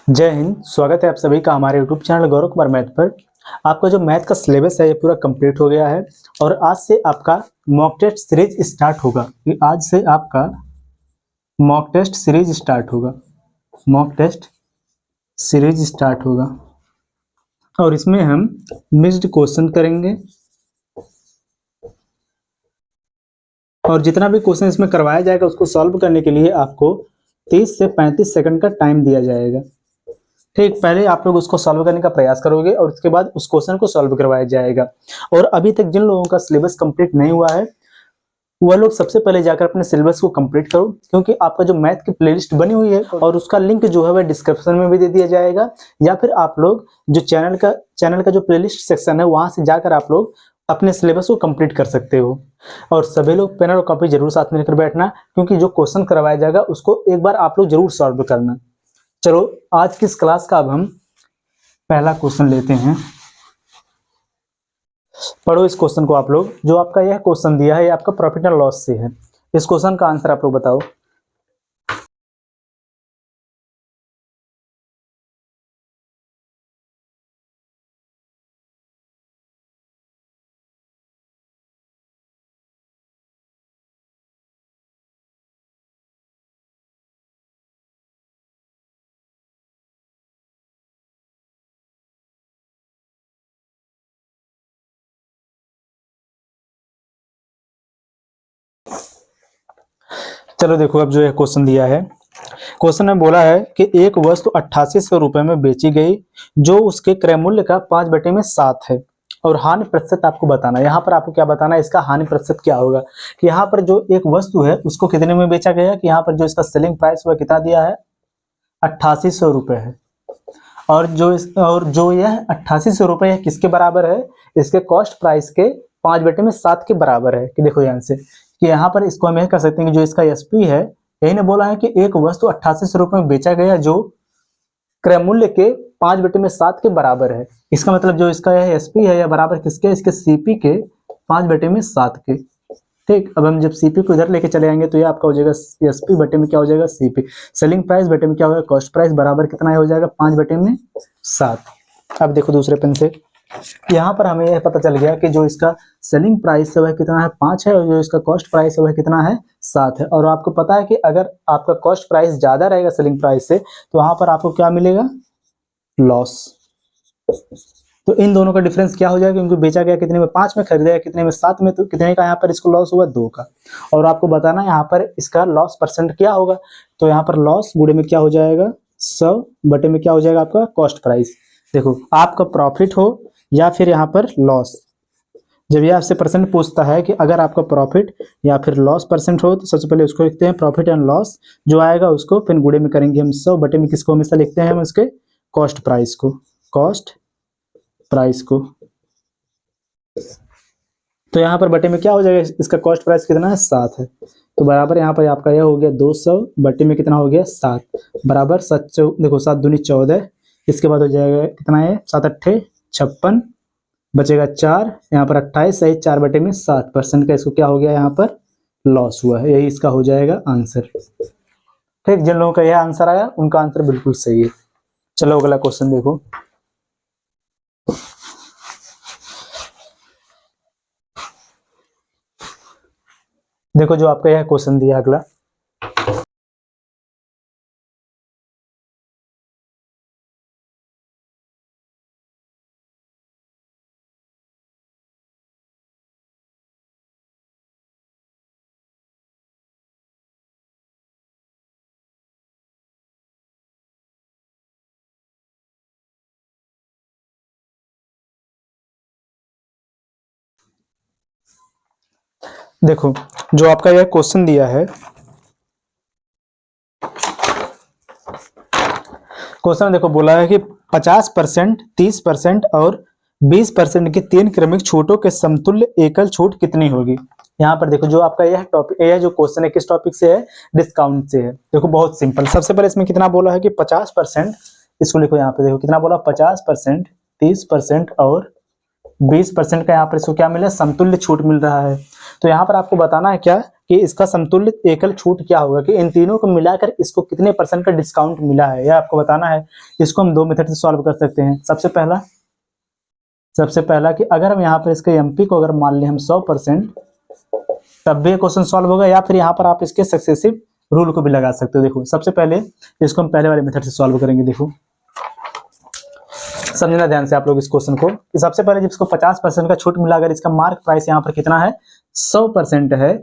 जय हिंद। स्वागत है आप सभी का हमारे YouTube channel Gaurav Kumar math पर। आपका जो मैथ का सिलेबस है ये पूरा कंप्लीट हो गया है और आज से आपका मॉक टेस्ट सीरीज स्टार्ट होगा। आज से आपका मॉक टेस्ट सीरीज स्टार्ट होगा। मॉक टेस्ट सीरीज स्टार्ट होगा और इसमें हम मिक्स्ड क्वेश्चन करेंगे और जितना भी क्वेश्चन इसमें करवाया जाएगा उसको सॉल्व करने के लिए आपको 30 से 35 सेकंड का टाइम दिया जाएगा। ठीक, पहले आप लोग उसको सॉल्व करने का प्रयास करोगे और उसके बाद उस क्वेश्चन को सॉल्व करवाया जाएगा। और अभी तक जिन लोगों का सिलेबस कंप्लीट नहीं हुआ है वह लोग सबसे पहले जाकर अपने सिलेबस को कंप्लीट करो, क्योंकि आपका जो मैथ की प्लेलिस्ट बनी हुई है और उसका लिंक जो है वह डिस्क्रिप्शन में भी दे दिया जाएगा, या फिर आप लोग जो चैनल का जो प्लेलिस्ट सेक्शन है वहां से जाकर आप लोग अपने सिलेबस को कंप्लीट कर सकते हो। और सभी लोग पेन और कॉपी जरूर साथ में लेकर बैठना, क्योंकि जो क्वेश्चन करवाया जाएगा उसको एक बार आप लोग जरूर सॉल्व करना। चलो आज की इस क्लास का अब हम पहला क्वेश्चन लेते हैं। पढ़ो इस क्वेश्चन को आप लोग। जो आपका यह क्वेश्चन दिया है ये आपका प्रॉफिट एंड लॉस से है। इस क्वेश्चन का आंसर आप लोग बताओ। चलो देखो, अब जो यह क्वेश्चन दिया है, क्वेश्चन में बोला है कि एक वस्तु 8800 रुपए में बेची गई जो उसके क्रय मूल्य का 5/7 है और हानि प्रतिशत आपको बताना है। यहाँ पर आपको क्या बताना है, इसका हानि प्रतिशत क्या होगा। कि यहाँ पर जो एक वस्तु है उसको कितने में बेचा गया है, कि यहाँ पर जो इसका सेलिंग प्राइस वह कितना दिया है, 8800 रुपए है। और जो यह 8800 रुपए है किसके बराबर है, इसके कॉस्ट प्राइस के 5/7 के बराबर है। कि देखो ध्यान से कि यहाँ पर इसको हम यह कर सकते हैं कि जो इसका एसपी है, यही ने बोला है कि एक वस्तु 8800 रुपए में बेचा गया जो क्रय मूल्य के 5/7 के बराबर है। इसका मतलब जो इसका यह एसपी है यह बराबर किसके, इसके सीपी के 5/7 के। ठीक, अब हम जब सीपी को इधर लेके चले आएंगे तो ये आपका हो जाएगा एसपी बटे में क्या हो जाएगा, सीपी। सेलिंग प्राइस बटे में क्या होगा, कॉस्ट प्राइस बराबर कितना हो जाएगा, 5/7। अब देखो दूसरे पेन से, यहाँ पर हमें यह पता चल गया कि जो इसका सेलिंग प्राइस है वह कितना है, 5 है, और जो इसका कॉस्ट प्राइस है वह कितना है, 7 है। और आपको पता है कि अगर आपका कॉस्ट प्राइस ज्यादा रहेगा सेलिंग प्राइस से तो वहां पर आपको क्या मिलेगा, लॉस। तो इन दोनों का डिफरेंस क्या हो जाएगा, क्योंकि बेचा गया कितने में, 5 में, खरीदा गया कितने में, 7 में, तो कितने का यहाँ पर इसको लॉस हुआ, 2 का। और आपको बताना है यहाँ पर इसका लॉस परसेंट क्या होगा। तो यहाँ पर लॉस गुणे में क्या हो जाएगा, 100 बटे में क्या हो जाएगा आपका कॉस्ट प्राइस। देखो आपका प्रॉफिट हो या फिर यहाँ पर लॉस, जब ये आपसे परसेंट पूछता है कि अगर आपका प्रॉफिट या फिर लॉस परसेंट हो तो सबसे पहले उसको लिखते हैं प्रॉफिट एंड लॉस, जो आएगा उसको फिर गुणे में करेंगे हम 100 बटे में किसको हमेशा लिखते हैं हम उसके कॉस्ट प्राइस को, कॉस्ट प्राइस को। तो यहाँ पर बटे में क्या हो जाएगा, इसका कॉस्ट प्राइस कितना है, 7 है। तो बराबर यहाँ पर आपका यह हो गया 200 बटे में कितना हो गया, 7 बराबर 7। देखो 7 दूनी 14, इसके बाद हो जाएगा कितना है, 7 अट्ठे 56, बचेगा 4, यहाँ पर 28 सही 4 बटे में 7% का इसको क्या हो गया, यहाँ पर लॉस हुआ है। यही इसका हो जाएगा आंसर। ठीक, जिन लोगों का यह आंसर आया उनका आंसर बिल्कुल सही है। चलो अगला क्वेश्चन देखो। देखो जो आपका यह क्वेश्चन दिया अगला, देखो जो आपका यह क्वेश्चन दिया है, क्वेश्चन देखो बोला है कि 50%, 30% और 20% की 3 क्रमिक छूटों के समतुल्य एकल छूट कितनी होगी। यहाँ पर देखो जो आपका यह टॉपिक, यह जो क्वेश्चन है किस टॉपिक से है, डिस्काउंट से है। देखो बहुत सिंपल, सबसे पहले इसमें कितना बोला है कि 50%, इसको लिखो यहाँ पे, देखो कितना बोला, 50%, 30% और 20% का यहाँ पर इसको क्या मिला, समतुल्य छूट मिल रहा है। तो यहाँ पर आपको बताना है क्या, कि इसका समतुल्य एकल छूट क्या होगा, कि इन तीनों को मिलाकर इसको कितने परसेंट का डिस्काउंट मिला है, यह आपको बताना है। इसको हम दो मेथड से सॉल्व कर सकते हैं। सबसे पहला कि अगर हम यहाँ पर इसके एमपी को अगर मान लें हम 100%, तब भी क्वेश्चन सॉल्व होगा, या फिर यहाँ पर आप इसके सक्सेसिव रूल को भी लगा सकते हो। देखो सबसे पहले इसको हम पहले वाले मेथड से सॉल्व करेंगे। देखो समझना ध्यान से आप लोग इस क्वेश्चन को, कि सबसे पहले जब इसको 50% का छूट मिला, अगर इसका मार्क प्राइस यहाँ पर कितना है 100% है,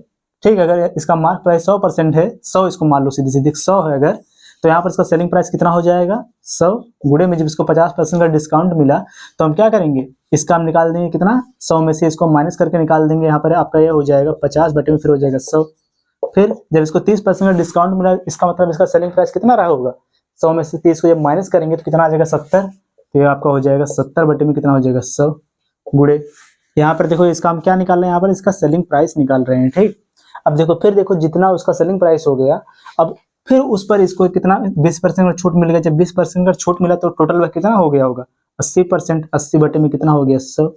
ठीक, अगर इसका मार्क प्राइस 100% है, 100 इसको मान लो सीधी सीधी 100 है अगर, तो यहाँ पर इसका सेलिंग प्राइस कितना हो जाएगा 100 गुणे में जब इसको 50% का डिस्काउंट मिला, तो हम क्या करेंगे, इसका हम निकाल देंगे कितना 100 में से इसको माइनस करके निकाल देंगे। यहाँ पर आपका ये हो जाएगा 50 बटे में फिर हो जाएगा 100। फिर जब इसको 30% का डिस्काउंट मिला, इसका मतलब इसका सेलिंग प्राइस कितना रहा होगा, 100 में से 30 को जब माइनस करेंगे तो कितना आ जाएगा 70। तो ये आपका हो जाएगा 70 बटे में कितना हो जाएगा 100 गुणे, यहाँ पर देखो इसका हम क्या निकाल रहे हैं, यहाँ पर इसका सेलिंग प्राइस निकाल रहे हैं, ठीक। अब देखो फिर देखो जितना उसका सेलिंग प्राइस हो गया, अब फिर उस पर इसको कितना 20% का छूट मिल गया। जब 20% का छूट मिला तो टोटल वह कितना हो गया होगा 80%, 80 बटे में कितना हो गया 100।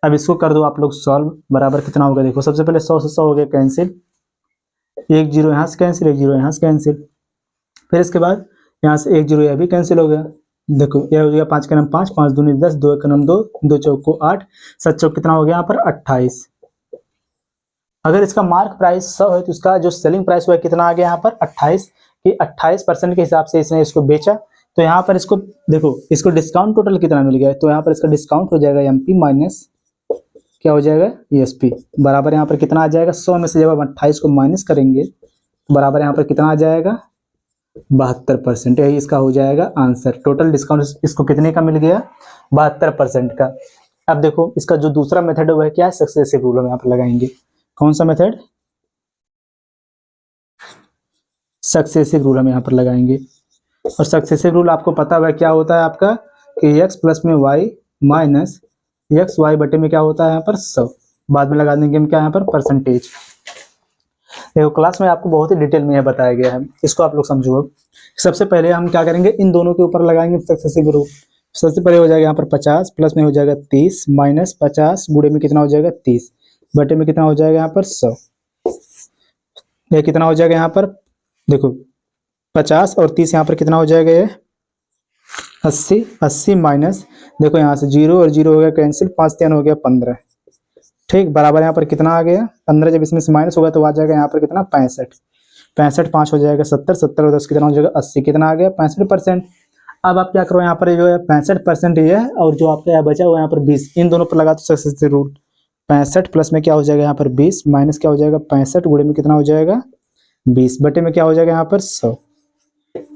अब इसको कर दो आप लोग सॉल्व, बराबर कितना होगा, देखो सबसे पहले 100 से 100 हो गया कैंसिल, एक जीरो यहाँ से कैंसिल, एक जीरो यहाँ से कैंसिल, फिर इसके बाद यहाँ से एक जीरो यह भी कैंसिल हो गया। देखो यह हो गया 5 का नाम 5, 5 दूनी 10, 2 का नाम 2, 2 चौको 8, 7 चौक कितना हो गया यहाँ पर 28। अगर इसका मार्क प्राइस 100 है तो इसका जो सेलिंग प्राइस हुआ कितना आ गया यहाँ पर 28, कि 28% के हिसाब से इसने इसको बेचा। तो यहाँ पर इसको देखो इसको डिस्काउंट टोटल कितना मिल गया, तो यहाँ पर इसका डिस्काउंट हो जाएगा एमपी माइनस क्या हो जाएगा एसपी, बराबर यहाँ पर कितना आ जाएगा 100 में से जब हम 28 को माइनस करेंगे तो बराबर यहाँ पर कितना आ जाएगा 72%। यही इसका हो जाएगा आंसर। टोटल डिस्काउंट इसको कितने का मिल गया 72% का। अब देखो इसका जो दूसरा मेथड है वह क्या है, सक्सेसिव रूल हम यहाँ पर लगाएंगे। कौन सा मेथड, सक्सेसिव रूल हम यहाँ पर लगाएंगे। और सक्सेसिव रूल आपको पता हुआ क्या होता है आपका, कि x प्लस में y माइनस एक्स वाई बटे में क्या होता है यहाँ पर 100, बाद में लगा देंगे हम क्या यहाँ पर परसेंटेज। देखो क्लास में आपको बहुत ही डिटेल में यह बताया गया है, इसको आप लोग समझो। अब सबसे पहले हम क्या करेंगे, इन दोनों के ऊपर लगाएंगे सक्सेसिव रूल। सबसे पहले हो जाएगा यहाँ पर 50 प्लस में हो जाएगा 30 माइनस 50 गुणे में कितना हो जाएगा 30 बटे में कितना हो जाएगा यहाँ पर 100। यह कितना हो जाएगा यहाँ पर, देखो 50 और 30 यहाँ पर कितना हो जाएगा ये 80, 80 माइनस देखो यहाँ से 0 और 0 हो गया कैंसिल, 5 3 हो गया 15, ठीक, बराबर यहाँ पर कितना आ गया 15। जब इसमें से माइनस होगा तो आ जाएगा यहाँ पर कितना 65, 65 5 हो जाएगा 70, 70 और 10 कितना हो जाएगा 80, कितना आ गया 65%। अब आप क्या करो यहाँ पर जो है 65% ये है, और जो आपका यहाँ बचा हुआ यहाँ पर 20, इन दोनों पर लगा दो सक्सेसिव रूल। 65 प्लस में क्या हो जाएगा यहाँ पर 20 माइनस क्या हो जाएगा 65 गुणे में कितना हो जाएगा 20 बटे में क्या हो जाएगा यहाँ पर 100,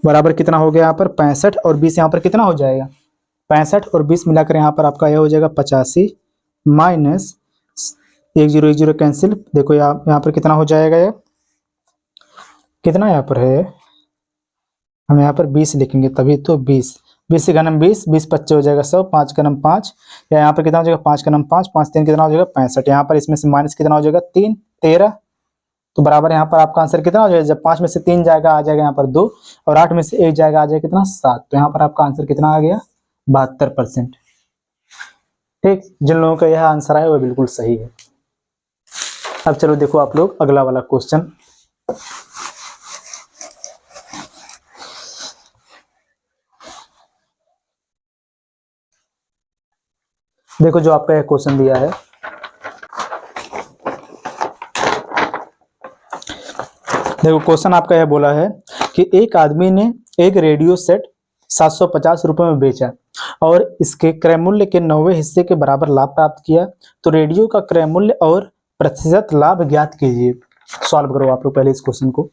बराबर कितना हो गया यहाँ पर 65 और 20 यहाँ पर कितना हो जाएगा 65 और 20 मिलाकर यहाँ पर आपका यह हो जाएगा 85 माइनस 1 0 कैंसिल। देखो यहाँ पर कितना हो जाएगा, ये कितना यहाँ पर है, हम यहाँ पर 20 लिखेंगे तभी तो 20, 20 से घनम 20, 20 25 हो जाएगा 100, 5 का नम 5, या यहाँ पर कितना हो जाएगा 5 का नम 5, 5 3 कितना हो जाएगा 65। यहाँ पर इसमें से माइनस कितना हो जाएगा 3 13, तो बराबर यहाँ पर आपका आंसर कितना हो जाएगा, जब 5 में से 3 जाएगा आ जाएगा यहाँ पर 2, और 8 में से 1 जाएगा आ जाएगा कितना 7, तो यहाँ पर आपका आंसर कितना आ गया 72%। ठीक, जिन लोगों का यह आंसर आया वह बिल्कुल सही है। अब चलो देखो आप लोग अगला वाला क्वेश्चन। देखो जो आपका यह क्वेश्चन दिया है, देखो क्वेश्चन आपका यह बोला है कि एक आदमी ने एक रेडियो सेट 750 रुपए में बेचा और इसके क्रय मूल्य के 90 हिस्से के बराबर लाभ प्राप्त किया, तो रेडियो का क्रय मूल्य और प्रतिशत लाभ ज्ञात कीजिए। सॉल्व करो आप लोग पहले इस क्वेश्चन को।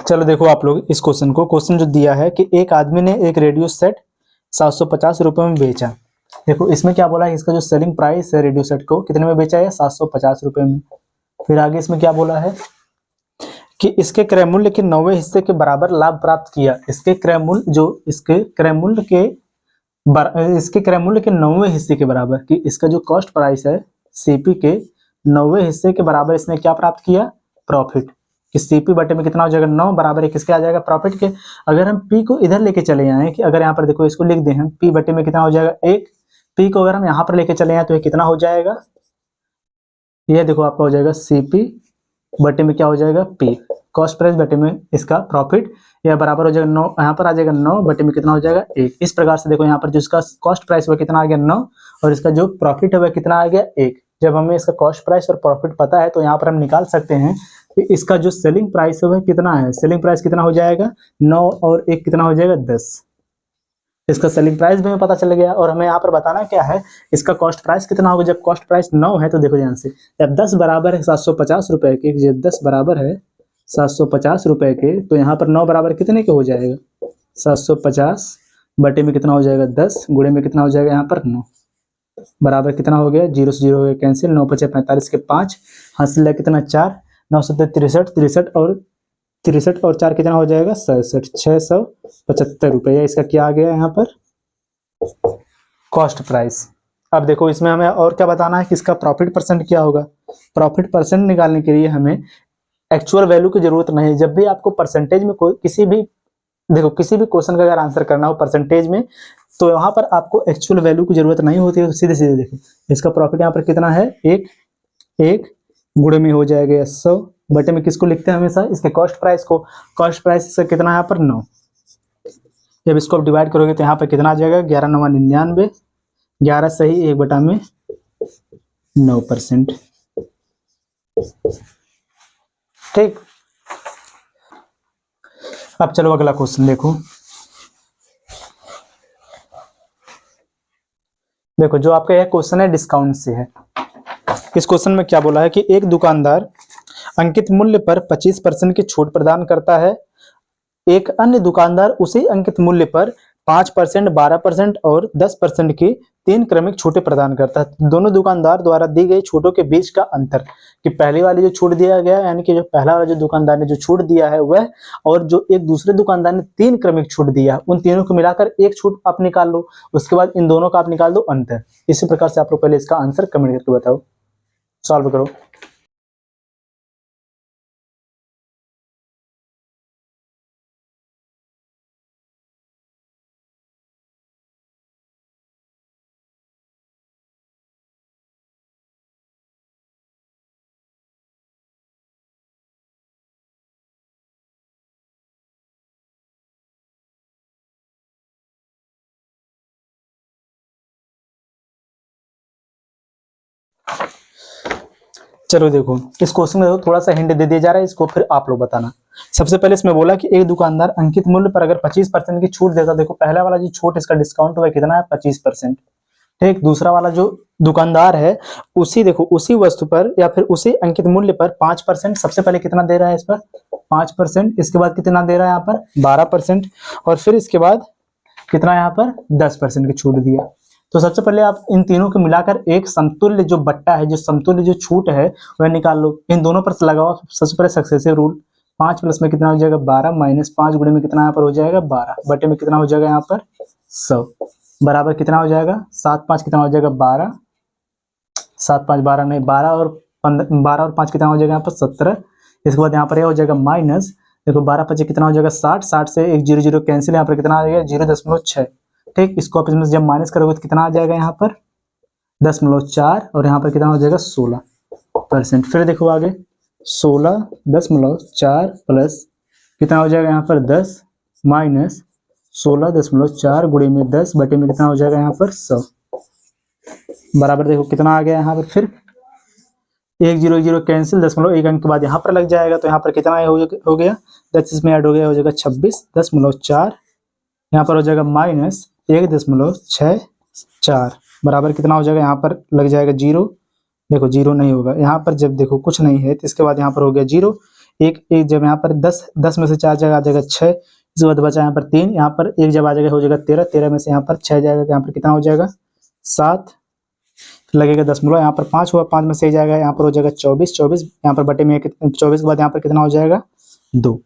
चलो देखो आप लोग इस क्वेश्चन को, क्वेश्चन जो दिया है कि एक आदमी ने एक रेडियो सेट 750 रुपए में बेचा। देखो इसमें क्या बोला है, इसका जो सेलिंग प्राइस है रेडियो सेट को कितने में बेचा है 750 रुपए में। फिर आगे इसमें क्या बोला है कि इसके क्रय मूल्य के 90वें हिस्से के बराबर लाभ प्राप्त किया। इसके क्रय मूल्य इसके क्रय मूल्य के 90वें हिस्से के बराबर, कि इसका जो कॉस्ट प्राइस है सीपी के 90वें हिस्से के बराबर इसने क्या प्राप्त किया, प्रॉफिट। कि सीपी बटे में कितना हो जाएगा 9 बराबर है किसके आ जाएगा, प्रॉफिट के। अगर हम पी को इधर लेके चले आए कि अगर यहाँ पर देखो इसको लिख दें हम, पी बटे में कितना हो जाएगा 1, पी को अगर हम यहाँ पर लेके चले आए तो ये कितना हो जाएगा, ये देखो आपका हो जाएगा सीपी बटे में क्या हो जाएगा पी, कॉस्ट प्राइस बटे में इसका प्रॉफिट, यह बराबर हो जाएगा 9, यहाँ पर आ जाएगा 9 बटे में कितना हो जाएगा 1। इस प्रकार से देखो यहाँ पर जो इसका कॉस्ट प्राइस वह कितना आ गया 9 और इसका जो प्रॉफिट है वह कितना आ गया 1। जब हमें इसका कॉस्ट प्राइस और प्रॉफिट पता है तो यहाँ पर हम निकाल सकते हैं कि इसका जो सेलिंग प्राइस है वह कितना है। सेलिंग प्राइस कितना हो जाएगा 9 और 1 कितना हो जाएगा 10। इसका सेलिंग प्राइस भी हमें पता चल गया और हमें यहाँ पर बताना क्या है इसका कॉस्ट प्राइस कितना होगा। जब कॉस्ट प्राइस 9 है तो देखो ध्यान से, जब 10 बराबर है 750 रुपए के, जब 10 बराबर है 750 रुपए के तो यहाँ पर 9 बराबर कितने के हो जाएगा 750 बटे में कितना हो जाएगा 10 गुणे में कितना हो जाएगा यहाँ पर 9 बराबर कितना हो गया, 0 से 0 हो गया कैंसिल, 9 पचे 45 के 5 हासिल है कितना 4, 9 सत्ते 63 और 4 कितना हो जाएगा 67, 675 रुपये। इसका क्या आ गया यहाँ पर कॉस्ट प्राइस। अब देखो इसमें हमें और क्या बताना है कि इसका प्रॉफिट परसेंट क्या होगा। प्रॉफिट परसेंट निकालने के लिए हमें एक्चुअल वैल्यू की जरूरत नहीं। जब भी आपको परसेंटेज में कोई किसी भी क्वेश्चन का अगर आंसर करना हो परसेंटेज में तो वहां पर आपको एक्चुअल वैल्यू की जरूरत नहीं होती है। तो सीधे सीधे देखो इसका प्रॉफिट यहाँ पर कितना है 1 गुणे में हो जाएगा 100 बटे में किसको लिखते हैं हमेशा इसके कॉस्ट प्राइस को। कॉस्ट प्राइस इसका कितना है यहाँ पर 9। जब इसको आप डिवाइड करोगे तो यहाँ पर कितना आ जाएगा 11 9 99, 11 सही 1 बटा में 9%। ठीक, अब चलो अगला क्वेश्चन देखो जो आपका यह क्वेश्चन है डिस्काउंट से है। इस क्वेश्चन में क्या बोला है कि एक दुकानदार अंकित मूल्य पर 25% की छूट प्रदान करता है, एक अन्य दुकानदार उसी अंकित मूल्य पर 5%, 12% और 10% की 3 क्रमिक छूटें प्रदान करता है। दोनों दुकानदार द्वारा दी गई छूटों के बीच का अंतर, कि पहली वाली जो छूट दिया गया यानी कि जो पहला वाला जो दुकानदार ने जो छूट दिया है वह, और जो एक दूसरे दुकानदार ने 3 क्रमिक छूट दिया, उन तीनों को मिलाकर एक छूट आप निकाल लो, उसके बाद इन दोनों का आप निकाल दो अंतर। इसी प्रकार से आप लोग पहले इसका आंसर कमेंट करके बताओ, सॉल्व करो। चलो देखो इस क्वेश्चन में थोड़ा सा हिंट दे दिया जा रहा है, इसको फिर आप लोग बताना। सबसे पहले इसमें बोला कि एक दुकानदार अंकित मूल्य पर अगर 25% की छूट देता, देखो पहला वाला जो छूट इसका डिस्काउंट हुआ कितना है 25%। ठीक, दूसरा वाला जो दुकानदार है उसी वस्तु पर या फिर उसी अंकित मूल्य पर 5%, सबसे पहले कितना दे रहा है इस पर 5%, इसके बाद कितना दे रहा है यहाँ पर 12% और फिर इसके बाद कितना यहाँ पर 10% की छूट दिया। तो सबसे पहले आप इन तीनों को मिलाकर एक समतुल्य जो बट्टा है, जो समतुल्य जो छूट है वह निकाल लो। इन दोनों पर लगाओ सबसे पहले सक्सेसिव रूल, 5 प्लस में कितना हो जाएगा 12 माइनस 5 गुणे में कितना यहाँ पर हो जाएगा 12 बटे में कितना हो जाएगा यहाँ पर 100 बराबर कितना हो जाएगा 7 5 कितना हो जाएगा 12, 7 5 12 नहीं 12 और 5 कितना हो जाएगा यहाँ पर 17। इसके बाद यहाँ पर यह हो जाएगा माइनस, देखो 12 5 कितना हो जाएगा 60, 60 से एक 0 0 कैंसिल, यहाँ पर कितना आ जाएगा 0.6। ठीक, इसको आप इसमें जब माइनस करोगे तो कितना आ जाएगा यहाँ पर 10.4 और यहाँ पर कितना हो जाएगा 16%। फिर देखो आगे 16.4 प्लस कितना हो जाएगा यहाँ पर 10 माइनस 16.4 गुणे में 10 बटे में कितना हो जाएगा यहाँ पर 100 बराबर देखो कितना आ गया यहाँ पर, फिर 1 0 0 कैंसिल, 1 अंक के बाद यहाँ पर लग जाएगा तो यहाँ पर कितना हो गया 10 इसमें ऐड हो गया हो जाएगा 26.4, यहाँ पर हो जाएगा माइनस 1.64 बराबर कितना हो जाएगा यहाँ पर लग जाएगा 0, देखो 0 नहीं होगा यहाँ पर, जब देखो कुछ नहीं है तो इसके बाद यहाँ पर हो गया 0 1 जब यहाँ पर 10 में से 4 जगह आ जाएगा 6, इसके बाद बचा यहाँ पर 3, यहाँ पर 1 जब आ जाएगा हो जाएगा 13 में से यहाँ पर 6 जाएगा यहाँ पर कितना हो जाएगा 7, लगेगा दशमलव, यहाँ पर 5 हुआ, 5 में से जाएगा, यहाँ पर हो जाएगा 24, 24 यहाँ पर बटे में 24 के बाद यहाँ पर कितना हो जाएगा 2।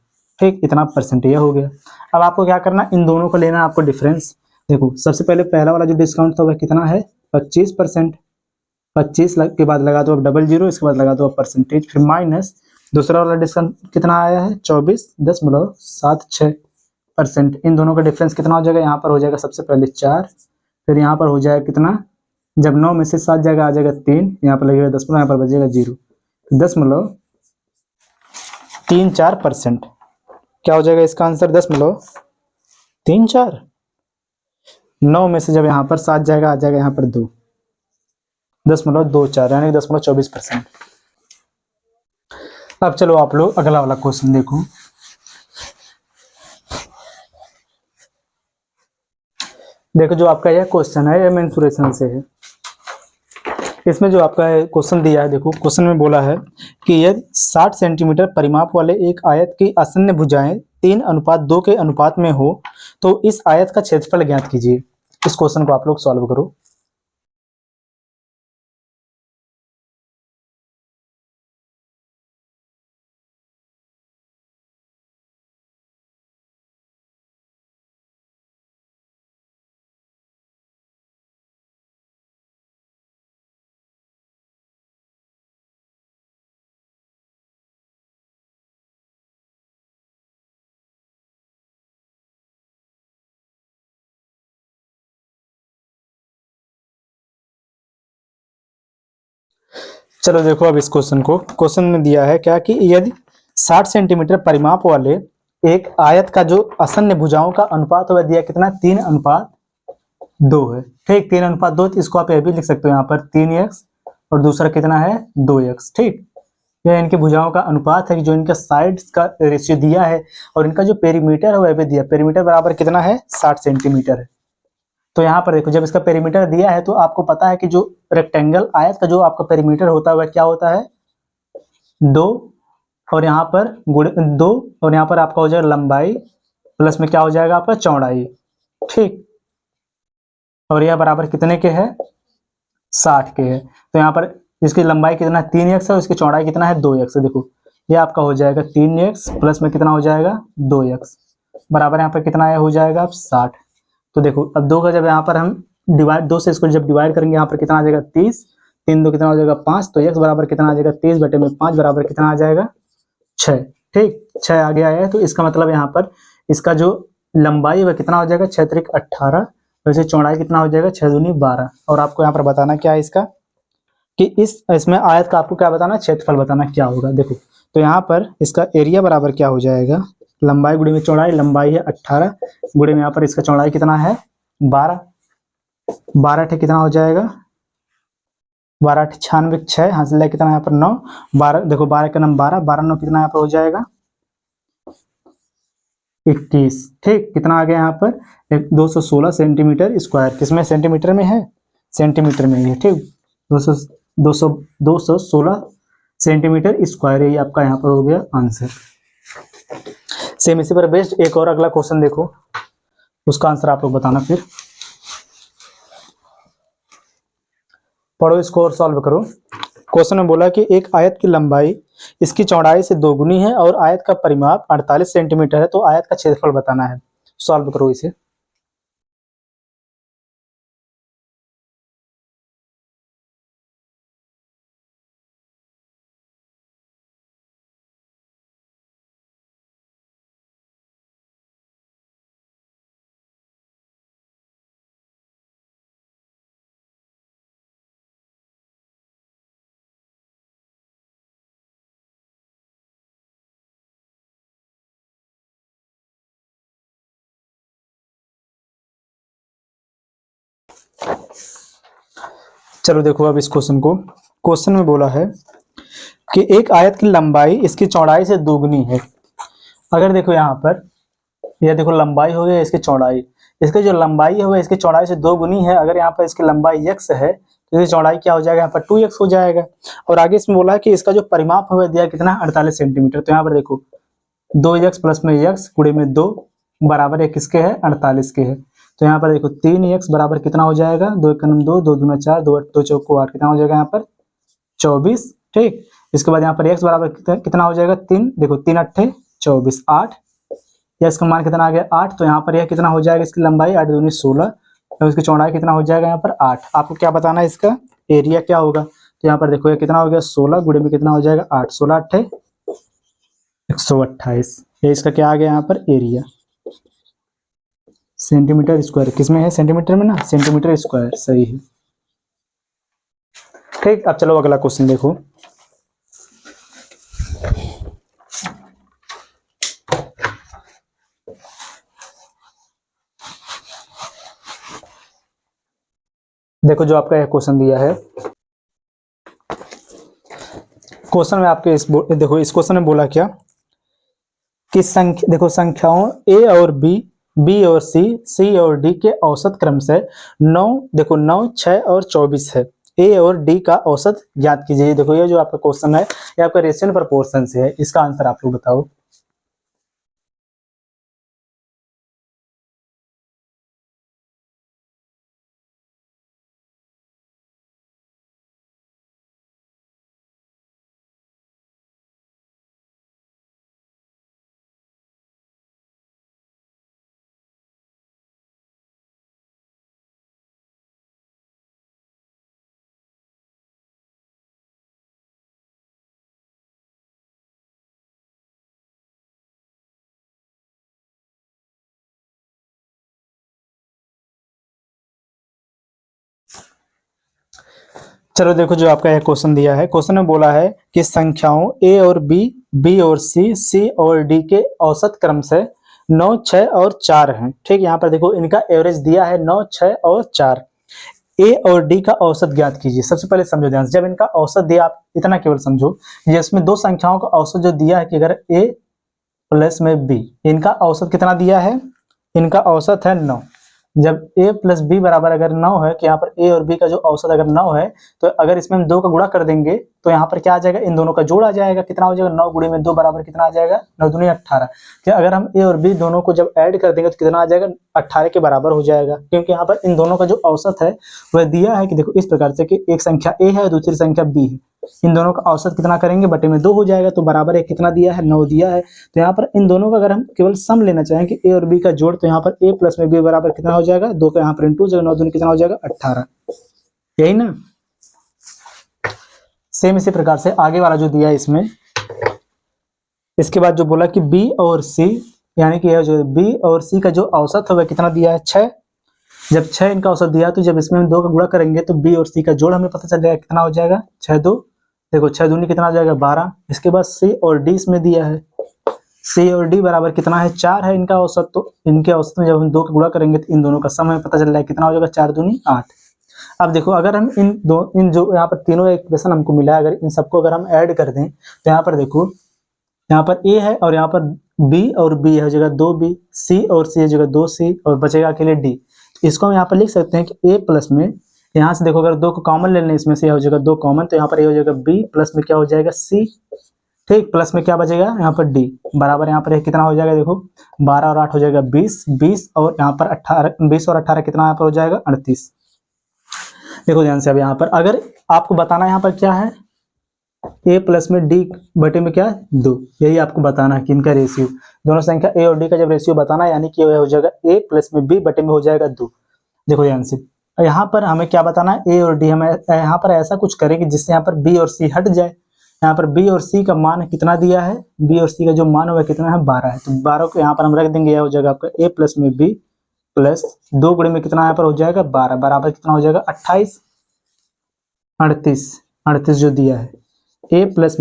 ठीक, इतना परसेंट ये हो गया। अब आपको क्या करना, इन दोनों को लेना, आपको डिफरेंस। देखो सबसे पहले पहला वाला जो डिस्काउंट था वह कितना है 25%, 25 के बाद लगा दो अब डबल जीरो, इसके बाद लगा दो अब परसेंटेज, फिर माइनस दूसरा वाला डिस्काउंट कितना आया है 24.76%। इन दोनों का डिफरेंस कितना हो जाएगा, यहाँ पर हो जाएगा सबसे पहले 4, फिर यहाँ पर हो जाएगा कितना, जब 9 में से 7 जाएगा आ जाएगा 3, यहाँ पर लगेगा दशमलव, यहाँ पर बचेगा 0, 0.34%। क्या हो जाएगा इसका आंसर 0.34। 9 में से जब यहाँ पर 7 जाएगा आ जाएगा यहाँ पर 2, 0.24 यानी 0.24%। अब चलो आप लोग अगला वाला क्वेश्चन देखो। देखो जो आपका यह क्वेश्चन है ये मेंसुरेशन से है। इसमें जो आपका क्वेश्चन दिया है, देखो क्वेश्चन में बोला है कि यदि 60 सेंटीमीटर परिमाप वाले एक आयत की आसन्न भुजाएं 3:2 के अनुपात में हो तो इस आयत का क्षेत्रफल ज्ञात कीजिए। इस क्वेश्चन को आप लोग सॉल्व करो। चलो देखो अब इस क्वेश्चन को, क्वेश्चन में दिया है क्या कि यदि 60 सेंटीमीटर परिमाप वाले एक आयत का जो आसन्न भुजाओं का अनुपात वह दिया कितना 3:2 है। ठीक, 3:2, तो इसको आप ये भी लिख सकते हो यहाँ पर 3x और दूसरा कितना है 2x। ठीक, यह इनकी भुजाओं का अनुपात है कि जो इनका साइड्स का रेशियो दिया है और इनका जो पेरीमीटर है वह भी दिया, पेरीमीटर बराबर कितना है 60 सेंटीमीटर है। तो यहाँ पर देखो जब इसका पेरीमीटर दिया है तो आपको पता है कि जो रेक्टेंगल आयत का जो आपका पेरीमीटर होता है वह क्या होता है 2 और यहाँ पर 2 और यहाँ पर आपका हो जाएगा लंबाई प्लस में क्या हो जाएगा आपका चौड़ाई। ठीक, और यह बराबर कितने के है 60 के है। तो यहाँ पर इसकी लंबाई कितना 3x है और इसकी चौड़ाई कितना है 2x है। देखो ये आपका हो जाएगा 3x प्लस में कितना हो जाएगा 2x बराबर यहाँ पर कितना आया हो जाएगा अब 60। तो देखो अब 2 का जब यहाँ पर हम डिवाइड 2 से इसको जब डिवाइड करेंगे यहाँ पर कितना आ जाएगा 30, 3 2 कितना हो जाएगा 5, तो x बराबर कितना आ जाएगा 30 बटे में 5 बराबर कितना आ जाएगा 6। ठीक, 6 आगे आया है। तो इसका मतलब यहाँ पर इसका जो लंबाई वह कितना हो जाएगा 6 त्रिक 18, वैसे चौड़ाई कितना हो जाएगा 6 दूनी 12। और आपको यहाँ पर बताना क्या है इसका कि इसमें आयत का आपको क्या बताना क्षेत्रफल बताना क्या होगा। देखो तो यहाँ पर इसका एरिया बराबर क्या हो जाएगा लंबाई गुणे में चौड़ाई, लंबाई है 18 गुणे में यहाँ पर इसका चौड़ाई कितना है 12, 12 ठे कितना हो जाएगा 12 96 6 हासिल है कितना यहाँ पर 9, 12 देखो 12 का नाम 12, 12 9 कितना यहाँ पर हो जाएगा 21। ठीक, कितना आ गया यहाँ पर 216 सेंटीमीटर स्क्वायर, किसमें सेंटीमीटर में है सेंटीमीटर में ही है। ठीक, 216 सेंटीमीटर स्क्वायर ये आपका यहाँ पर हो गया आंसर। सेम इसी पर बेस्ड एक और अगला क्वेश्चन देखो, उसका आंसर आप लोग बताना। फिर पढ़ो इसको और सॉल्व करो। क्वेश्चन में बोला कि एक आयत की लंबाई इसकी चौड़ाई से 2 गुनी है और आयत का परिमाप 48 सेंटीमीटर है, तो आयत का क्षेत्रफल बताना है। सॉल्व करो इसे। चलो देखो अब इस क्वेश्चन को, क्वेश्चन में बोला है कि एक आयत की लंबाई इसकी चौड़ाई से 2 गुनी है। अगर देखो यहाँ पर यह देखो लंबाई हो गई इसकी चौड़ाई, इसकी जो लंबाई है वह इसकी चौड़ाई से 2 गुनी है। अगर यहाँ पर इसकी लंबाई x है तो इसकी चौड़ाई क्या हो जाएगा यहाँ पर 2x हो जाएगा। और आगे इसमें बोला है कि इसका जो परिमाप है दिया कितना 48 सेंटीमीटर। तो यहाँ पर देखो 2x प्लस में x गुणे में 2 बराबर है किसके है 48 के है। तो यहाँ पर देखो 3x बराबर कितना हो जाएगा, 2 1 2, 2 दूना 4, 2 2 चौको 8, कितना हो जाएगा यहाँ पर 24। ठीक, इसके बाद यहाँ पर x बराबर कितना हो जाएगा 3, देखो 3 8 24, 8, या इसका मान कितना आ गया 8। तो यहाँ पर यह कितना हो जाएगा, इसकी लंबाई 8 दूनी 16, और इसकी चौड़ाई कितना हो जाएगा यहाँ पर 8। आपको क्या बताना है, इसका एरिया क्या होगा। तो यहाँ पर देखो ये कितना हो गया 16 गुणे में कितना हो जाएगा 8, 16 8 128, ये इसका क्या आ गया यहाँ पर एरिया, सेंटीमीटर स्क्वायर। किसमें है, सेंटीमीटर में ना, सेंटीमीटर स्क्वायर सही है। ठीक, अब चलो अगला क्वेश्चन देखो। देखो जो आपका यह क्वेश्चन दिया है, क्वेश्चन में आपके देखो इस क्वेश्चन में बोला क्या कि संख्या, देखो संख्याओं a और b और c और d के औसत क्रम से 9, देखो 9 6 और 24 है। a और d का औसत ज्ञात कीजिए। देखो ये जो आपका क्वेश्चन है ये आपका रेशियो प्रोपोर्शन से है, इसका आंसर आप लोग बताओ। चलो देखो जो आपका यह क्वेश्चन दिया है, क्वेश्चन में बोला है कि संख्याओं a और b और c और d के औसत क्रम से 9 6 और 4 हैं। ठीक, यहाँ पर देखो इनका एवरेज दिया है 9 6 और 4। a और d का औसत ज्ञात कीजिए। सबसे पहले समझो ध्यान से, जब इनका औसत दिया, आप इतना केवल समझो जिसमें दो संख्याओं का औसत जो दिया है कि अगर a प्लस में b, इनका औसत कितना दिया है, इनका औसत है 9। जब a प्लस बी बराबर अगर 9 है, कि यहाँ पर a और b का जो औसत अगर 9 है, तो अगर इसमें हम 2 का गुणा कर देंगे तो यहाँ पर क्या आ जाएगा, इन दोनों का जोड़ आ जाएगा। कितना हो जाएगा, 9 गुणे में 2 बराबर कितना आ जाएगा, 9 दूनी 18। क्या अगर हम a और b दोनों को जब ऐड कर देंगे तो कितना आ जाएगा, 18 के बराबर हो जाएगा। क्योंकि यहाँ पर इन दोनों का जो औसत है वह दिया है कि देखो इस प्रकार से कि एक संख्या a है और दूसरी संख्या b है, इन दोनों का औसत कितना करेंगे, बटे में 2 हो जाएगा, तो बराबर एक कितना दिया है, 9 दिया है। तो यहाँ पर इन दोनों का अगर हम केवल सम लेना चाहें कि a और b का जोड़, तो यहाँ पर a प्लस में b बराबर कितना हो जाएगा, 2 का यहाँ पर इंटू हो जाएगा, 9 दूनी कितना हो जाएगा 18, यही ना। सेम इसी प्रकार से आगे वाला जो दिया है इसमें, इसके बाद जो बोला कि b और c, यानी कि जो b और c का जो औसत है वह कितना दिया है, 6। जब 6 इनका औसत दिया तो जब इसमें हम 2 का गुणा करेंगे तो b और c का जोड़ हमें पता चल जाएगा कितना हो जाएगा, 6 2, देखो 6 दूनी कितना हो जाएगा 12। इसके बाद c और d इसमें दिया है, c और d बराबर कितना है, 4 है इनका औसत। तो इनके औसत में जब हम 2 का गुणा करेंगे तो इन दोनों का सम हमें पता चल जाएगा कितना हो जाएगा, 4 दूनी 8। अब देखो अगर हम इन जो यहाँ पर तीनों इक्वेशन हमको मिला है, अगर इन सबको अगर हम ऐड कर दें तो यहाँ पर देखो, यहाँ पर a है और यहाँ पर b और b है जगह 2b, c और c है जगह 2c, और बचेगा अकेले d। इसको हम यहाँ पर लिख सकते हैं कि a प्लस में, यहाँ से देखो अगर 2 को कॉमन ले लें, इसमें से हो जाएगा 2 कॉमन, तो यहाँ पर ये हो जाएगा b प्लस में क्या हो जाएगा c। ठीक, प्लस में क्या बचेगा यहाँ पर d बराबर, यहाँ पर कितना हो जाएगा, देखो 12 और 8 हो जाएगा 20, 20 और यहाँ पर 18, 20 और 18 कितना यहाँ पर हो जाएगा 38। देखो ध्यान से, अब यहाँ पर अगर आपको बताना यहाँ पर क्या है, a प्लस में d बटे में क्या है 2, यही आपको बताना है कि इनका रेशियो, दोनों संख्या a और d का जब रेशियो बताना है, यानी कि हो जाएगा a प्लस में b बटे में हो जाएगा 2। देखो ध्यान से, यहाँ पर हमें क्या बताना है, a और d, हमें यहाँ पर ऐसा कुछ करें कि जिससे यहाँ पर b और c हट जाए। यहाँ पर b और c का मान कितना दिया है, b और c का जो मान हुआ कितना है 12 है, तो 12 को यहाँ पर हम रख देंगे, यह हो जाएगा आपका a प्लस में b प्लस 2 गुणे में कितना यहाँ पर हो जाएगा 12, बराबर कितना हो जाएगा 28, 38 जो दिया है, a प्लस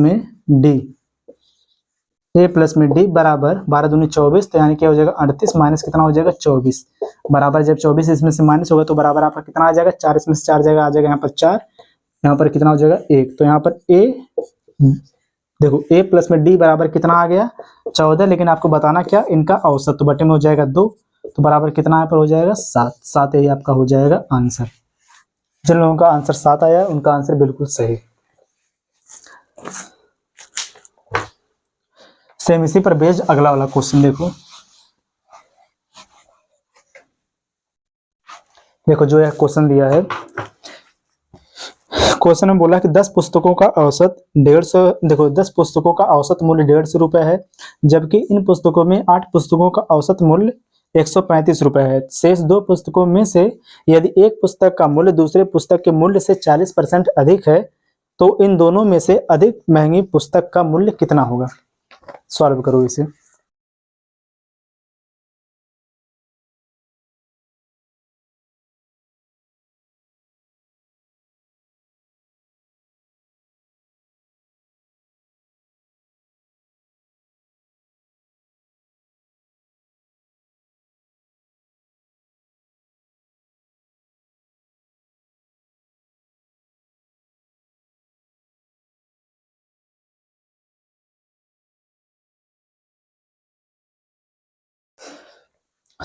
में d बराबर 12 दूनी 24, तो यानी क्या हो जाएगा 38 माइनस कितना हो जाएगा 24, बराबर जब 24 इसमें से माइनस होगा तो बराबर आपका कितना आ जाएगा 4, इसमें से 4 जगह आ जाएगा यहाँ पर 4, यहाँ पर कितना हो जाएगा 1। तो यहाँ पर a, देखो a प्लस में d बराबर कितना आ गया 14, लेकिन आपको बताना क्या, इनका औसत, तो बटे में हो जाएगा 2, तो बराबर कितना यहाँ पर हो जाएगा 7, 7 यही आपका हो जाएगा आंसर। जिन लोगों का आंसर 7 आया उनका आंसर बिल्कुल सही। सेम इसी पर बेस्ड अगला वाला क्वेश्चन देखो। देखो जो यह क्वेश्चन दिया है, क्वेश्चन में बोला कि 10 पुस्तकों का औसत 150, देखो 10 पुस्तकों का औसत मूल्य 150 रुपए है, जबकि इन पुस्तकों में 8 पुस्तकों का औसत मूल्य 135 रुपए है। शेष 2 पुस्तकों में से यदि एक पुस्तक का मूल्य दूसरे पुस्तक के मूल्य से 40% अधिक है, तो इन दोनों में से अधिक महंगी पुस्तक का मूल्य कितना होगा? सॉल्व करो इसे।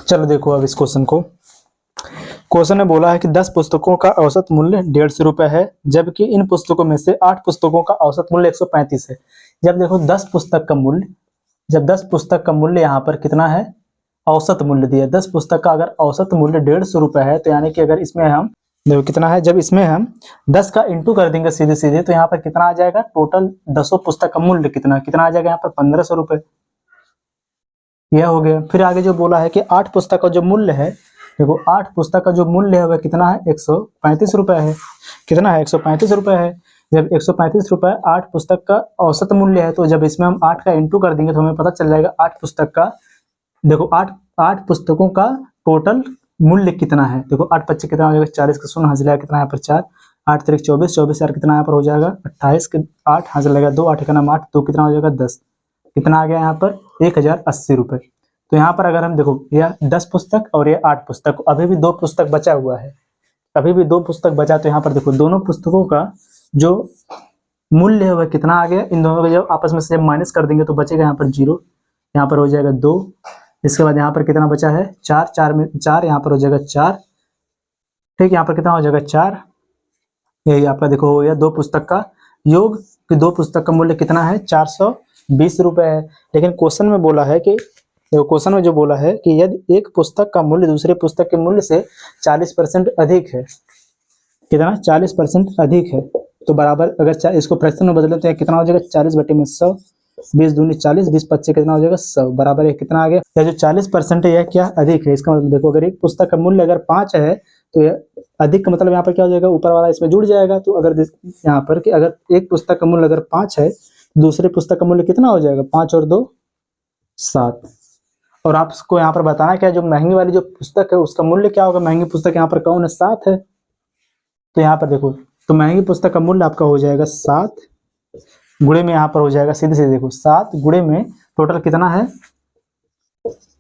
चलो देखो अब इस क्वेश्चन को। क्वेश्चन ने बोला है कि 10 पुस्तकों का औसत मूल्य 150 रुपए है, जबकि इन पुस्तकों में से 8 पुस्तकों का औसत मूल्य 135 है। जब देखो 10 पुस्तक का मूल्य, जब 10 पुस्तक का मूल्य यहाँ पर कितना है, औसत मूल्य दिया 10 पुस्तक का अगर औसत मूल्य 150 रुपए है, तो यानी कि अगर इसमें हम देखो कितना है, जब इसमें हम 10 का इंटू कर देंगे सीधे सीधे, तो यहाँ पर कितना आ जाएगा, टोटल 10 पुस्तक का मूल्य कितना कितना आ जाएगा यहाँ पर 1500 रुपए। यह हो गया। फिर आगे जो बोला है कि 8 पुस्तक का जो मूल्य है, देखो 8 पुस्तक का जो मूल्य है वह कितना है, 135 रुपए है। कितना है, 135 रुपए है। जब 135 रुपए 8 पुस्तक का औसत मूल्य है, तो जब इसमें हम 8 का इंटू कर देंगे तो हमें पता चल जाएगा 8 पुस्तक का, देखो 8 पुस्तकों का टोटल मूल्य कितना है। देखो 8 पच्चीस कितना हो जाएगा, 40 का शून्य हाजिर कितना यहाँ पर 4, 8 तारीख 24, 24 यार कितना यहाँ पर हो जाएगा 28 के 8 हाजिर लगेगा 2, 8 का नाम 8, तो कितना हो जाएगा 10, कितना आ गया यहाँ पर 1080 रुपए। तो यहाँ पर अगर हम देखो यह 10 पुस्तक और ये 8 पुस्तक, अभी भी 2 पुस्तक बचा हुआ है, अभी भी 2 पुस्तक बचा, तो यहाँ पर देखो दोनों पुस्तकों का जो मूल्य है वह कितना आ गया, इन दोनों को जब आपस में से माइनस कर देंगे तो बचेगा यहाँ पर 0, यहाँ पर हो जाएगा 2, इसके बाद यहाँ पर कितना बचा है 4, 4 में 4 यहाँ पर हो जाएगा 4, ठीक, यहाँ पर कितना हो जाएगा 4, यही आपका देखो हो गया 2 पुस्तक का योग, कि 2 पुस्तक का मूल्य कितना है 420 रुपए है। लेकिन क्वेश्चन में बोला है कि, क्वेश्चन में जो बोला है कि यदि एक पुस्तक का मूल्य दूसरे पुस्तक के मूल्य से 40% अधिक है, कितना 40% अधिक है, तो बराबर अगर इसको फ्रैक्शन में बदले तो कितना हो जाएगा 40/100, 20 दूनी 40, 20 पच्चीस कितना हो जाएगा 100, बराबर है कितना आ गया, यह जो 40% है यह क्या अधिक है। इसका मतलब देखो अगर एक पुस्तक का मूल्य अगर 5 है, तो यह अधिक का मतलब यहाँ पर क्या हो जाएगा, ऊपर वाला इसमें जुड़ जाएगा। तो अगर यहाँ पर कि अगर एक पुस्तक का मूल्य अगर 5 है, दूसरे पुस्तक का मूल्य कितना हो जाएगा 5 और 2 7। और आपको यहाँ पर बताना क्या, जो महंगी वाली जो पुस्तक है उसका मूल्य क्या होगा, महंगी पुस्तक यहाँ पर कौन है 7 है, तो यहाँ पर देखो तो महंगी पुस्तक का मूल्य आपका हो जाएगा 7 गुणे में यहाँ पर हो जाएगा सीधे सीधे देखो 7 गुणे में टोटल कितना है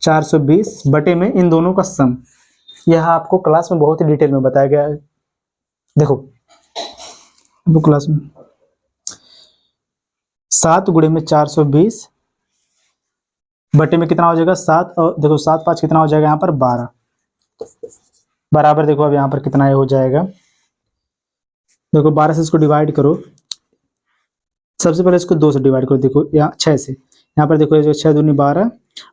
420 बटे में इन दोनों का सम। यह आपको क्लास में बहुत ही डिटेल में बताया गया है। देखो वो क्लास में 7 गुणे में 420 बटे में कितना हो जाएगा 7, और देखो 7 5 कितना हो जाएगा यहाँ पर 12, बराबर देखो अब यहाँ पर कितना हो जाएगा, देखो 12 से इसको डिवाइड करो, सबसे पहले इसको 2 से डिवाइड करो, देखो यहाँ 6 से, यहाँ पर देखो ये जो 6 दूनी 12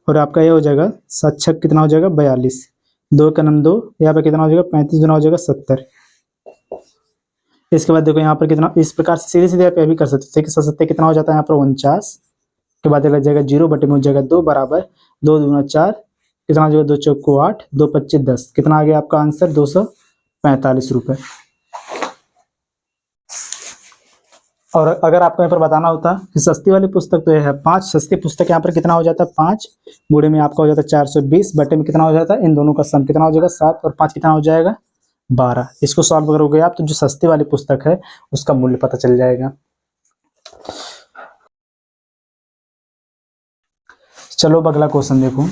और आपका ये हो जाएगा 7 6 कितना हो जाएगा 42, 2 का नाम 2, यहाँ पर कितना हो जाएगा 35 दूना हो जाएगा 70। इसके बाद देखो यहाँ पर कितना, इस प्रकार से सीधे सीधे आप भी कर सकते हैं, 7 कितना हो जाता है यहाँ पर 49, के बाद लग जाएगा 0 बटे में हो जाएगा 2, बराबर 2 दूना 4 कितना हो जाएगा 2 चौको 8, 2 25 10, कितना आ गया आपका आंसर 245 रुपए। और अगर आपको यहाँ पर बताना होता कि सस्ती वाली पुस्तक तो यह है 5, सस्ती पुस्तक यहाँ पर कितना हो जाता है 5 गुणे में आपका हो जाता है 420 बटे में कितना हो जाता है इन दोनों का सम कितना हो जाएगा 7 और 5 कितना हो जाएगा 12। इसको सॉल्व करोगे आप तो जो सस्ती वाली पुस्तक है उसका मूल्य पता चल जाएगा। चलो अब अगला क्वेश्चन देखो।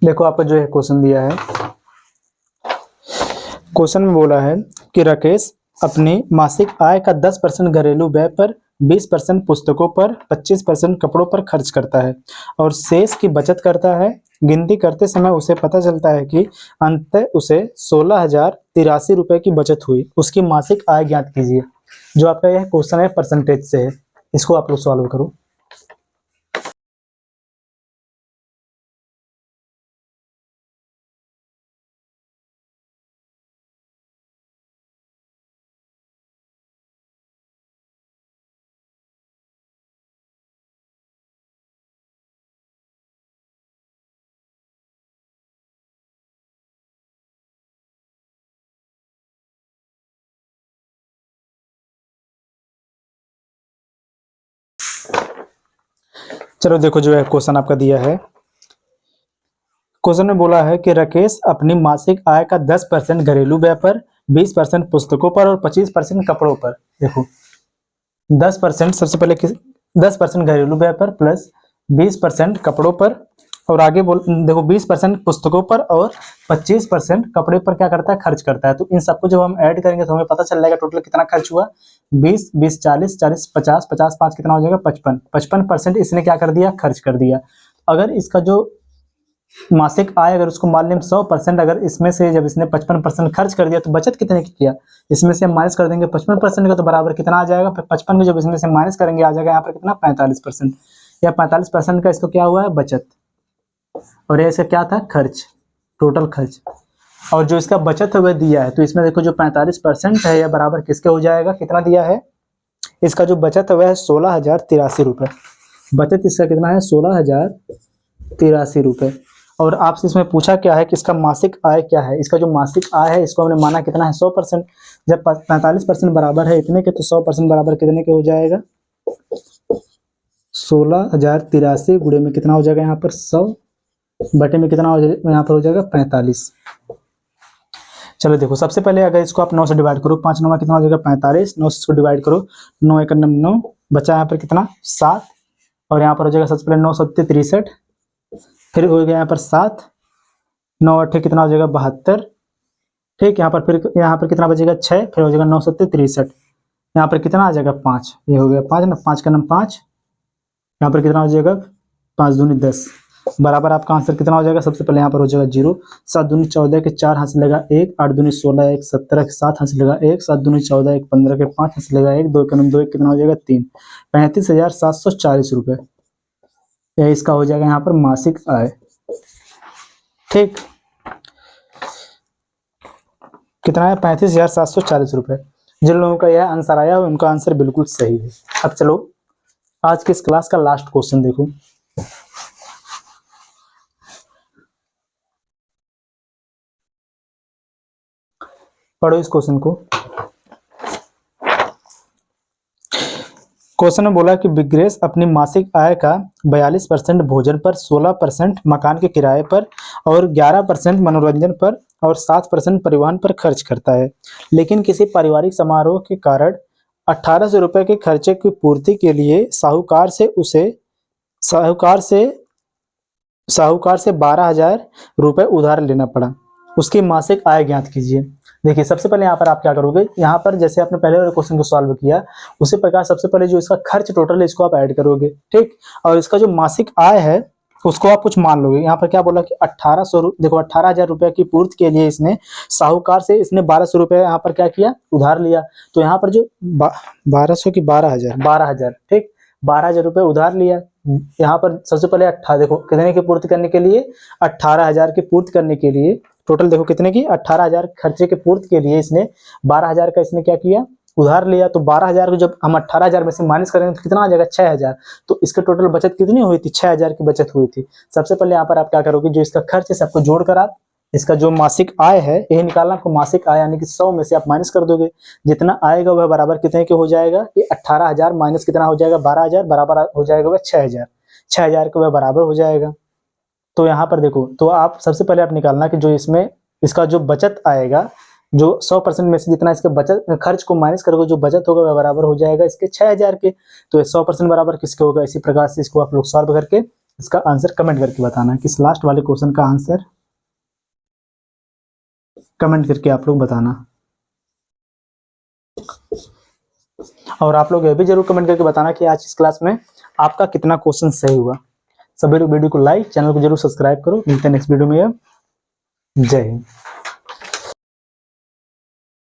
देखो आपको जो है क्वेश्चन दिया है, क्वेश्चन में बोला है कि राकेश अपनी मासिक आय का 10% घरेलू व्यय पर, 20% पुस्तकों पर, 25% कपड़ों पर खर्च करता है और शेष की बचत करता है। गिनती करते समय उसे पता चलता है कि अंततः उसे 16,083 रुपए की बचत हुई। उसकी मासिक आय ज्ञात कीजिए। जो आपका यह क्वेश्चन है परसेंटेज से है, इसको आप लोग सॉल्व करो। चलो देखो जो है क्वेश्चन आपका दिया है। क्वेश्चन में बोला है कि राकेश अपनी मासिक आय का 10% घरेलू व्यय पर, 20% पुस्तकों पर और 25% कपड़ों पर। देखो 10% सबसे पहले 10% घरेलू व्यय पर प्लस 20% कपड़ों पर, और आगे बोल देखो 20% पुस्तकों पर और 25% कपड़े पर क्या करता है, खर्च करता है। तो इन सबको जब हम ऐड करेंगे तो हमें पता चल जाएगा टोटल कितना खर्च हुआ। 20 20 40 40 50 50 5 कितना हो जाएगा, 55 55% इसने क्या कर दिया, खर्च कर दिया। अगर इसका जो मासिक आय अगर उसको मान लें 100%, अगर इसमें से जब इसने 55% खर्च कर दिया तो बचत कितने की किया, इसमें से हम माइनस कर देंगे 55% का, तो बराबर कितना आ जाएगा, फिर 55 में जब इसमें से माइनस करेंगे आ जाएगा यहाँ पर कितना, 45%। या 45% का इसको क्या हुआ है, बचत, और ये इसका क्या था, खर्च, टोटल खर्च। और जो इसका बचत है वह दिया है, तो इसमें देखो जो 45% है यह बराबर किसके हो जाएगा, कितना दिया है, इसका जो बचत है वह है 16,083 रुपये। बचत इसका कितना है, 16,083 रुपये। और आपसे इसमें पूछा क्या है कि इसका मासिक आय क्या है। इसका जो मासिक आय है इसको हमने माना कितना है, 100%। जब 45% बराबर है इतने के, तो 100% बराबर कितने के हो जाएगा, 16,083 गुणे में कितना हो जाएगा यहाँ पर 100 बटे में कितना हो जाएगा, यहाँ पर हो जाएगा 45। चलो देखो सबसे पहले अगर इसको आप 9 से डिवाइड करो, 5 9 कितना हो जाएगा 45, 9 से इसको डिवाइड करो, 9 1 9, बचा यहाँ पर कितना 7, और यहाँ पर हो जाएगा सबसे पहले 9 7 63, फिर हो गया यहाँ पर 7, 9 8 कितना हो जाएगा 72, ठीक। यहाँ पर फिर यहाँ पर कितना बचेगा 6, फिर हो जाएगा 9 7 63, यहाँ पर कितना आ जाएगा 5, ये हो गया 5 ना, 5 का नम 5, यहाँ पर कितना हो जाएगा 5 दूनी 10, बराबर आपका आंसर कितना हो जाएगा, सबसे पहले यहाँ पर हो जाएगा 0, 7 दूनी 14 के 4 हाथ से लगा 1, 8 दूनी 16 1 17 के 7 हाथ से लगा 1, 7 दूनी 14 1 15 के 5 हाथ से लगा 1, 2 के नम 2 कितना हो जाएगा 3, 35,740 रुपये। यह इसका हो जाएगा यहाँ पर मासिक आय, ठीक। कितना है, 35,740 रुपये। जिन लोगों का यह आंसर आया उनका आंसर बिल्कुल सही है। अब चलो आज के इस क्लास का लास्ट क्वेश्चन देखो। पढ़ो इस क्वेश्चन को। क्वेश्चन में बोला कि विग्रेस अपनी मासिक आय का 42% भोजन पर, 16% मकान के किराए पर और 11% मनोरंजन पर और 7% परिवहन पर खर्च करता है, लेकिन किसी पारिवारिक समारोह के कारण 1,800 रुपये के खर्चे की पूर्ति के लिए साहूकार से 12,000 रुपये उधार लेना पड़ा। उसकी मासिक आय ज्ञात कीजिए। देखिए सबसे पहले यहाँ पर आप क्या करोगे, यहाँ पर जैसे आपने पहले वाले क्वेश्चन को सॉल्व किया उसी प्रकार सबसे पहले जो इसका खर्च टोटल है इसको आप ऐड करोगे, ठीक। और इसका जो मासिक आय है उसको आप कुछ मान लोगे। यहाँ पर क्या बोला कि 1,800, देखो 18,000 रुपये की पूर्ति के लिए इसने साहूकार से इसने 1,200 रुपये यहाँ पर क्या किया, उधार लिया। तो यहाँ पर जो 1200 की 12,000, ठीक, 12,000 रुपये उधार लिया। यहाँ पर सबसे पहले देखो कितने की पूर्ति करने के लिए, 18,000 की पूर्ति करने के लिए टोटल देखो कितने की, 18,000 खर्चे की पूर्ति के लिए इसने 12,000 का इसने क्या किया, उधार लिया। तो 12,000 को जब हम 18,000 में से माइनस करेंगे तो कितना आ जाएगा, 6,000। तो इसके टोटल बचत कितनी हुई थी, 6,000 की बचत हुई थी। सबसे पहले यहाँ पर आप क्या करोगे, जो इसका खर्च है सबको जोड़कर आप इसका जो मासिक आय है यही निकालना आपको। मासिक आय यानी कि 100 में से आप माइनस कर दोगे, जितना आएगा वह बराबर कितने के हो जाएगा कि 18,000 माइनस कितना हो जाएगा 12,000, बराबर हो जाएगा वह 6,000। 6,000 का वह बराबर हो जाएगा। तो यहाँ पर देखो, तो आप सबसे पहले आप निकालना कि जो इसमें इसका जो बचत आएगा, जो 100% में से जितना इसके बचत खर्च को माइनस करोगे जो बचत होगा वह बराबर हो जाएगा इसके 6,000 के। तो 100% बराबर किसके होगा। इसी प्रकार से इसको आप लोग सॉल्व करके इसका आंसर कमेंट करके बताना कि इस लास्ट वाले क्वेश्चन का आंसर कमेंट करके आप लोग बताना। और आप लोग यह भी जरूर कमेंट करके बताना कि आज इस क्लास में आपका कितना क्वेश्चन सही हुआ। सभी लोग वीडियो को लाइक, चैनल को जरूर सब्सक्राइब करो। मिलते हैं नेक्स्ट वीडियो में। जय हिंद।